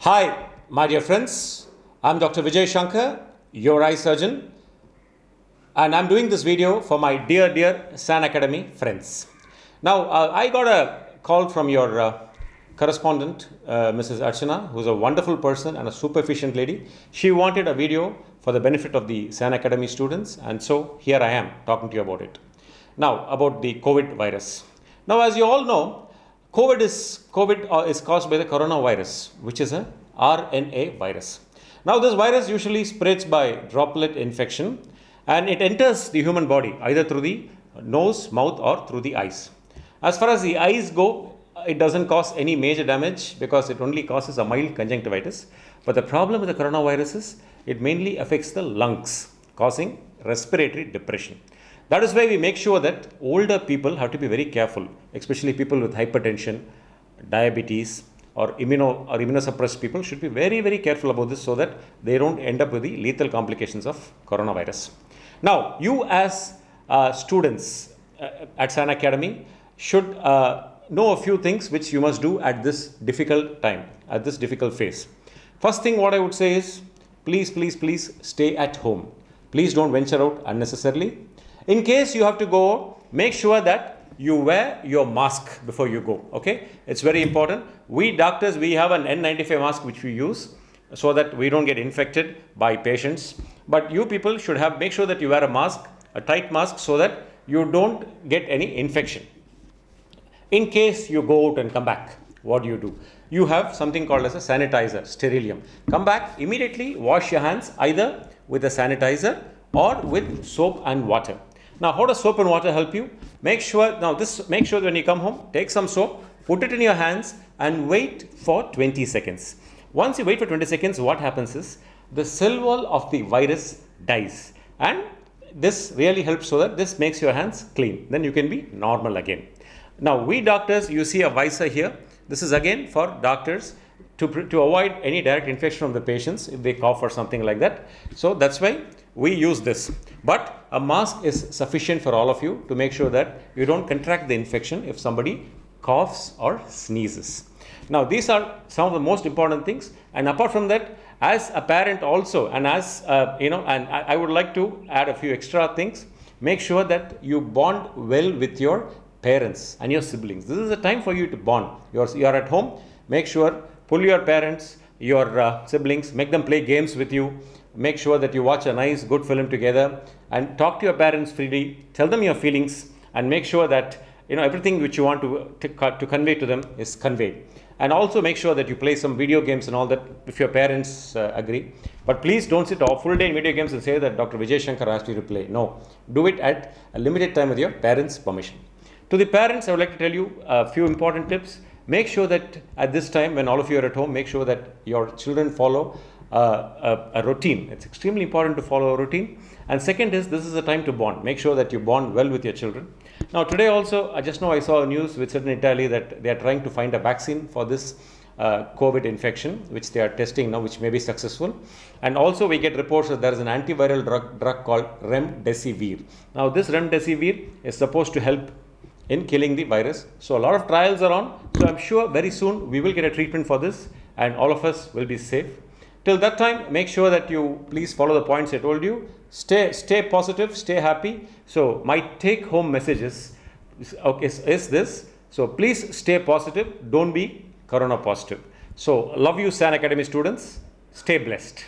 Hi, my dear friends. I'm Dr. Vijay Shankar, your eye surgeon, and I'm doing this video for my dear San Academy friends. Now, I got a call from your correspondent, Mrs. Archana, who's a wonderful person and a super efficient lady. She wanted a video for the benefit of the San Academy students, and so here I am talking to you about it. Now, about the COVID virus. Now, as you all know, COVID is caused by the coronavirus, which is a RNA virus. Now, this virus usually spreads by droplet infection, and it enters the human body either through the nose, mouth, or through the eyes. As far as the eyes go, it doesn't cause any major damage because it only causes a mild conjunctivitis. But the problem with the coronavirus is it mainly affects the lungs, causing respiratory depression. That is why we make sure that older people have to be very careful, especially people with hypertension, diabetes, or immunosuppressed people should be very careful about this so that they don't end up with the lethal complications of coronavirus. Now, you as students at San Academy should know a few things which you must do at this difficult time, at this difficult phase. First thing what I would say is, please stay at home. Please don't venture out unnecessarily. In case you have to go, make sure that you wear your mask before you go, okay? It's very important. We doctors, we have an N95 mask which we use so that we don't get infected by patients. But you people should make sure that you wear a mask, a tight mask, so that you don't get any infection. In case you go out and come back, what do? You have something called as a sanitizer, sterilium. Come back, immediately wash your hands either with a sanitizer or with soap and water. Now, how does soap and water help you? Make sure that when you come home, take some soap, put it in your hands and wait for 20 seconds. Once you wait for 20 seconds, what happens is the cell wall of the virus dies, and this really helps so that this makes your hands clean. Then you can be normal again. Now, we doctors, you see a visor here. This is again for doctors to avoid any direct infection from the patients if they cough or something like that. So that's why we use this. But a mask is sufficient for all of you to make sure that you don't contract the infection if somebody coughs or sneezes. Now, these are some of the most important things. And apart from that, as a parent also, and as and I would like to add a few extra things. Make sure that you bond well with your parents and your siblings. This is a time for you to bond. You are at home. Make sure, pull your parents, your siblings, make them play games with you. Make sure that you watch a nice, good film together and talk to your parents freely. Tell them your feelings and make sure that everything which you want to convey to them is conveyed. And also make sure that you play some video games and all that if your parents agree. But please don't sit a full day in video games and say that Dr. Vijay Shankar asked you to play. No, do it at a limited time with your parents' permission. To the parents, I would like to tell you a few important tips. Make sure that at this time when all of you are at home, make sure that your children follow a routine. It's extremely important to follow a routine. And second is, this is a time to bond. Make sure that you bond well with your children. Now, today also, I saw a news which said in Italy that they are trying to find a vaccine for this COVID infection, which they are testing now, which may be successful. And also we get reports that there is an antiviral drug called remdesivir. Now, this remdesivir is supposed to help in killing the virus. So a lot of trials are on. So I'm sure very soon we will get a treatment for this and all of us will be safe. Till that time, make sure that you please follow the points I told you. Stay positive, stay happy. So my take home message is this. So please stay positive. Don't be corona positive. So love you, San Academy students. Stay blessed.